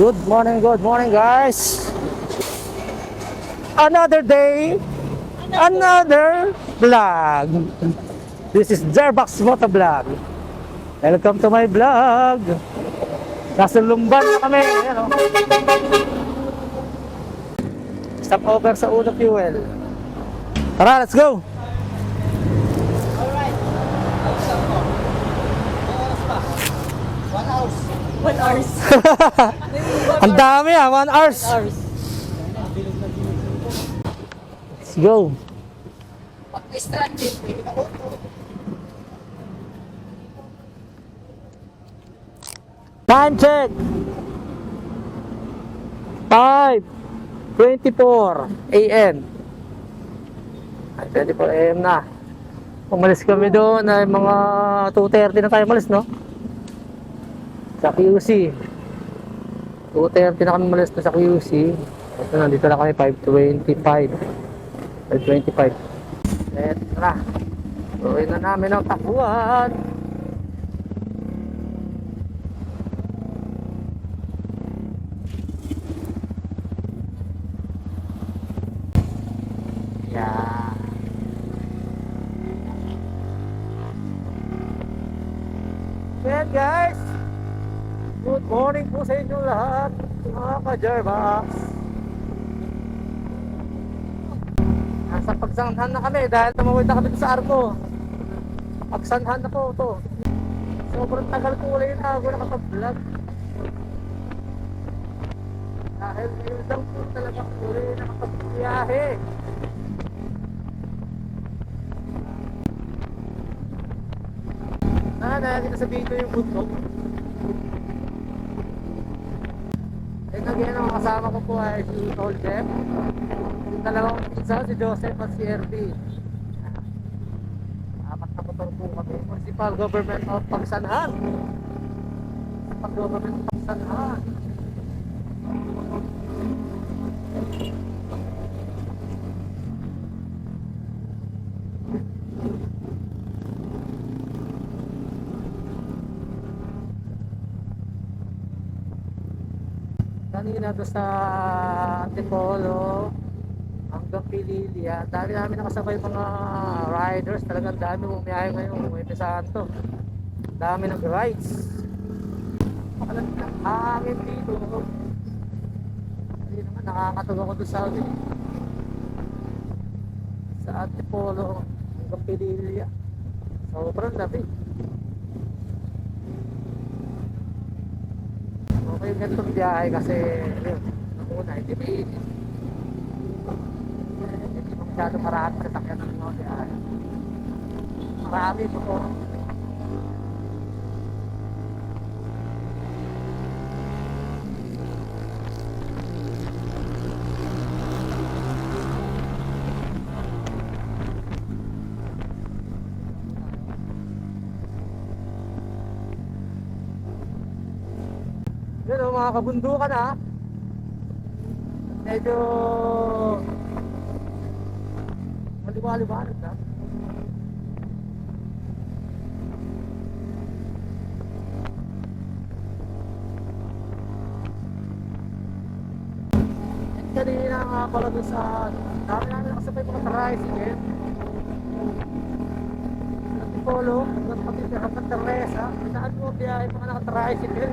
Good morning guys. Another day, another vlog. This is Jerbox Moto Vlog. Welcome to my vlog. Nasa Lumban na kami. Ayan, oh. Stop over sa Uno Fuel. Tara, let's go. Alright. One hours. 1 hours. Ang dami 1 hours. Hours. Let's go. Pag-stranded. Time check. 5:24 AM. Ay, 24 AM na. Umalis kami doon ay mga 2:30 na tayo umalis, no? Sa QC. 2:30 na kami umalis sa QC. Ito na, dito na kami 5:25. 5:25. Ito na. Tuloy na namin ang takbuhan. Yeah. Ayan guys, good morning po sa inyo lahat, mga ka-Jerbox. Nasa Pagsanhan na kami dahil tumawid na kami sa Arco. Pagsanhan na po ito. Sobrang tagal ko ulit na ako nakapag-vlog. Dahil ngayon lang po talaga ulit nakapag-biyahe. Nakita sa video yung bundok. Again, ang kasama ko po ay si Tol Jeff. Yung dalawang isa, si Joseph at si RB. Apat na motor po kami. Municipal Government of Pagsanhan. Municipal Government of Pagsanhan. Kanina doon sa Antipolo hanggang Pililia, dami namin nakasabay mga riders. Talagang dami bumiyahe ngayon, Huwebes Santo. Dami ng rides. Pakalat ng hangin dito. Hindi naman nakakatog ako doon sa Antipolo hanggang Pililia. Sobrang dami. Okay yung ganitong biyahe kasi yun, una, hindi mainit. Hindi masyado marami sa sakyan ng mga biyahe. Marami po. Yun o, mga kabundukan ha. Medyo maliwanag na. Kanina nga pala doon sa dami namin nakasabay mga tricycle. Antipolo, pati sa Teresa, pinaan mo biyahe mga naka-tricycle.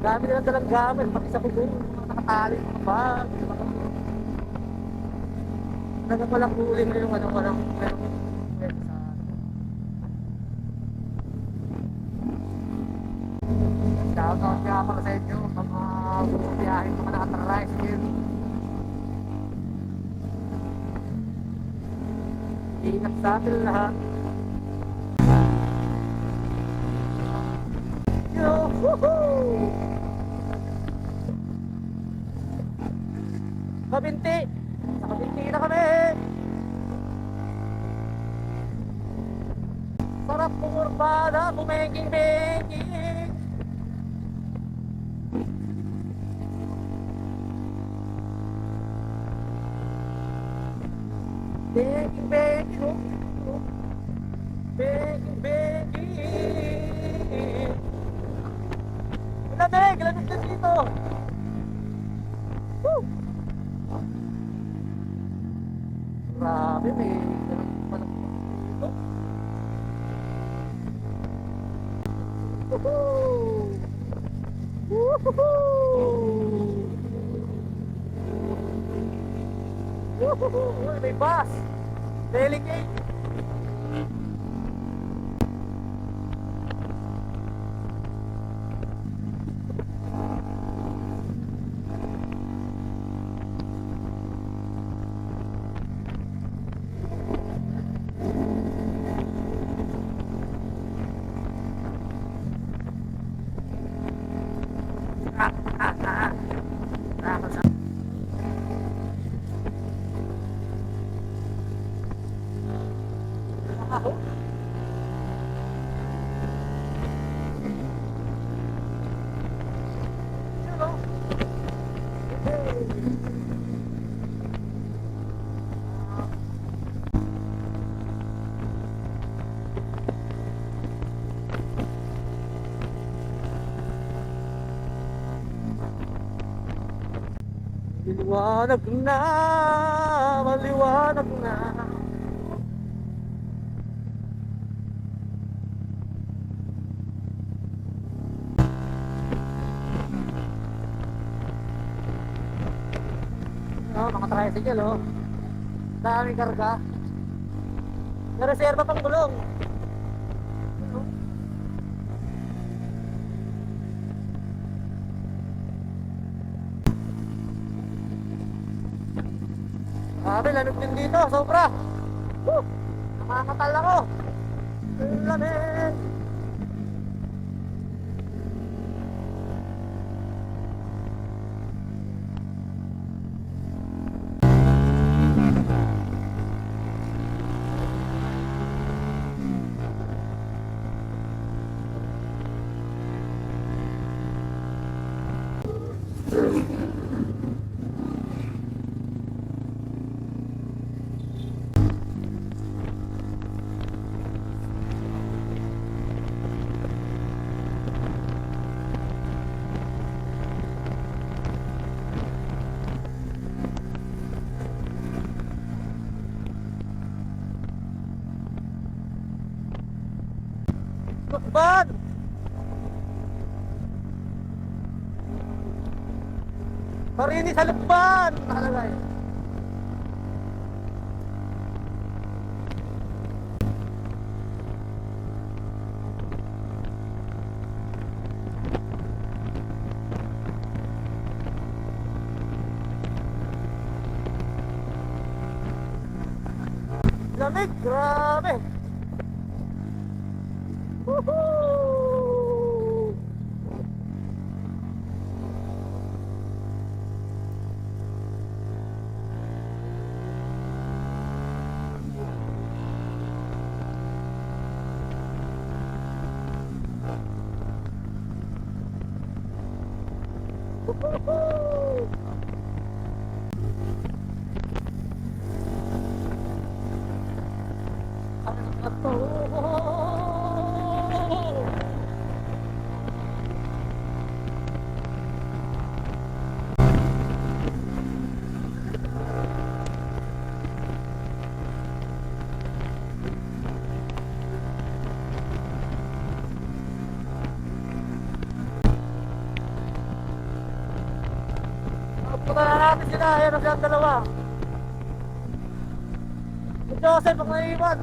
Dami nilang dalang gamit, pati sa kubong, mga nakatali, mga bag. Nagpapalang huli mo yung walang shout out kaya pala sa inyo, mga bumiyahin, mga nakatarize. Ingat sa atin lahat. Yo-hoo-hoo! Kabinti! Sa Kabinti na kami! Sarap pumurbada, bumengking-bengking! Bengking-bengking! Bengking-bengking! Lamig! Lamig na dito! Grabe, may ganun pala dito. Woohoo! Woohoo! Woohoo! Uy, may bus! Delegate! Maliwanag na, maliwanag na. Oh, mga tricycle oh. Daming karga. Nareserba pang gulong. Grabe, lamig din dito, sobra. Woo! Nakakatal ako. Lamig. Lukban! Marini sa lukban! Nakalagay. Lamig, grabe! Woohoo! Woohoo! Punta na natin sila, ayan na silang dalawa. Si Joseph ang naiwan.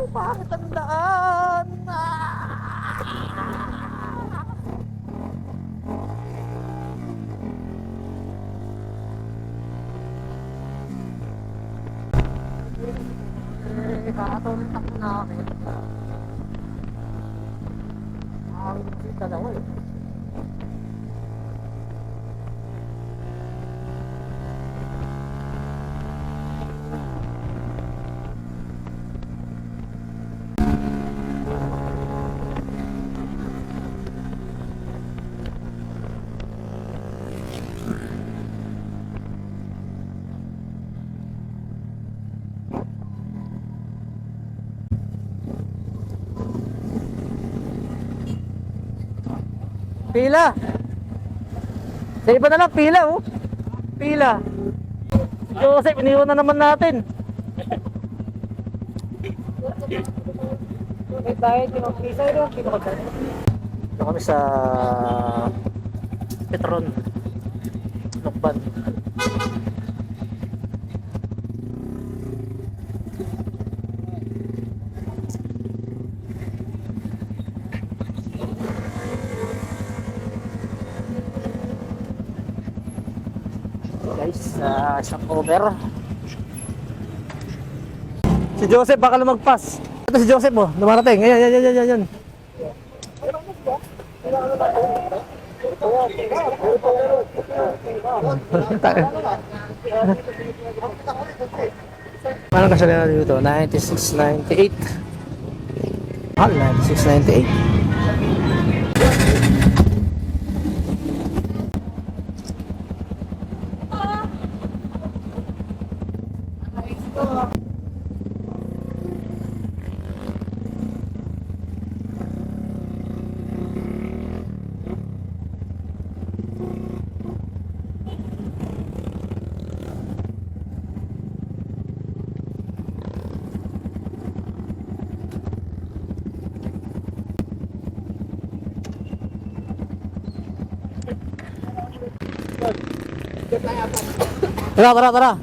Bakit ang daan? Kakatulong takbo namin. Ang dalawa eh. Pila. Sa iba na lang, pila oh. Pila. Joseph, iniwan na naman natin. May tayo, pinag-pisa ito. Ito kami sa Petron. Lukban. Guys, shop over. Si Joseph baka lumagpas. Ito si Joseph oh, dumarating. Ayan. Anong kasalanan dito? 96.98. 96.98. Tara.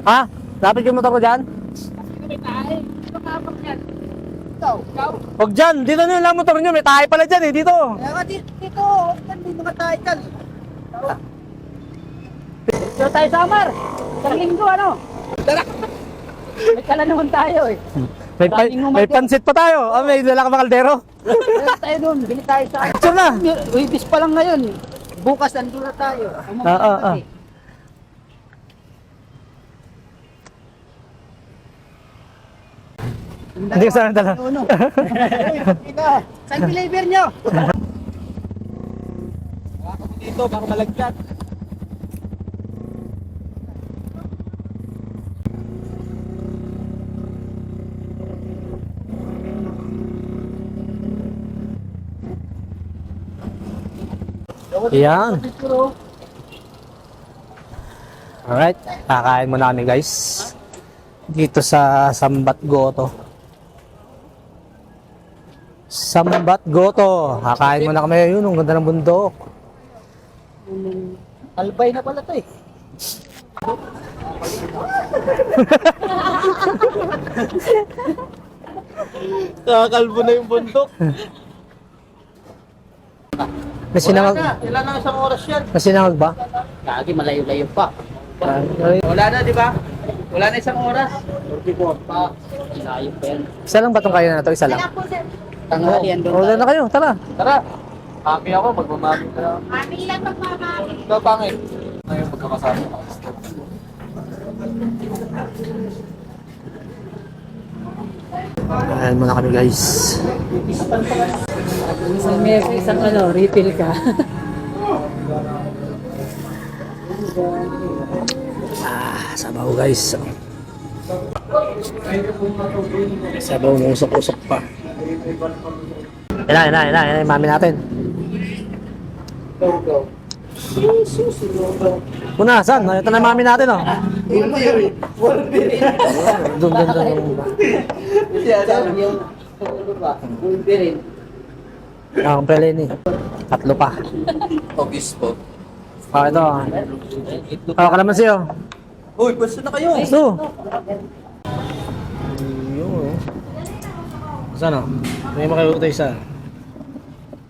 Ha? Lapit yung motor ko dyan? Huwag dyan, dito na lang motor nyo. May tayo pala dyan eh, dito. Kaya nga dito, may mga tayo dyan. Dito tayo Samar. Isang linggo ano? Tara. May kala naman tayo eh. May pansit pa tayo. Ah, may dala ka ba kaldero? Kaya tayo doon, bili tayo sa... Sure na. Wibis pa lang ngayon. Bukas nandun na tayo. Hindi ka sana dala. Saan flavor nyo? Dito, baka malagkat. Yan. Alright, kakain muna kami guys. Dito sa Sambat Goto. Sambat Goto. Kakain muna kami. Yun, ang ganda ng bundok. Albay na pala to eh. Kakalbo na yung bundok. May sinangag, Ilan na isang oras yan? may sinangag ba? Lagi malayo-layo pa. Wala na, di ba? Wala na isang oras. 44 pa. Layo pa yan. Isa lang ba itong kaya na ito? Isa lang. Tanghali yan doon. Wala na kayo, tara. Tara. Happy ako, magmamami ka lang. Mami lang magmamami. Ikaw, pangit. Ngayon, magkakasama ako. Ayan muna kami guys. Isang mesa, isang ano, refill ka. Sabaw guys. Sabaw ng usok-usok pa. Yan na, yung mami natin. Una, saan? Ito na yung mami natin oh. Doon. Ang preleni. Tatlo pa. Obispo. Ito. Ka naman siyo. Uy, pwesto na kayo. Ito. Yun. Saan o? May makayo tayo isa.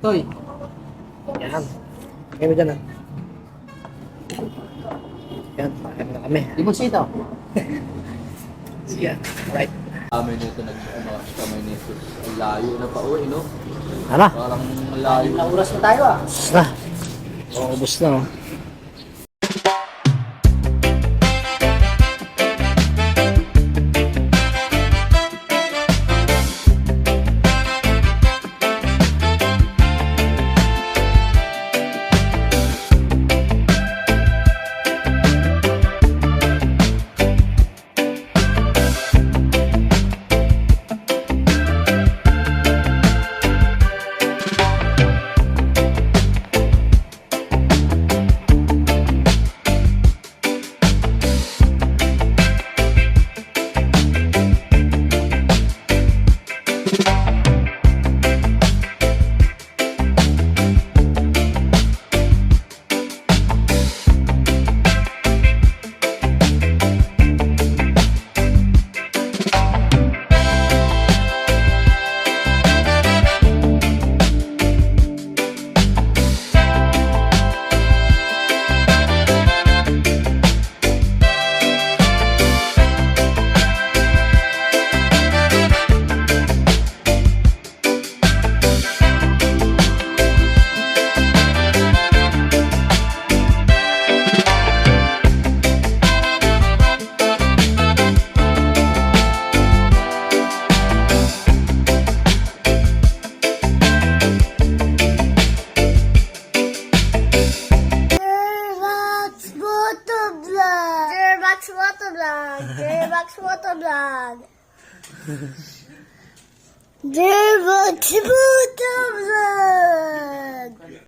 Toy. Yan. Kaya mo dyan ah. Yan. Kaya na kami. Limosito. Sige. Alright. Kami nito kami nito. Ang layo na pa uwi, no? Hala. Parang malayo. Nauras na tayo ah. Ubus na oh. There was 2,000.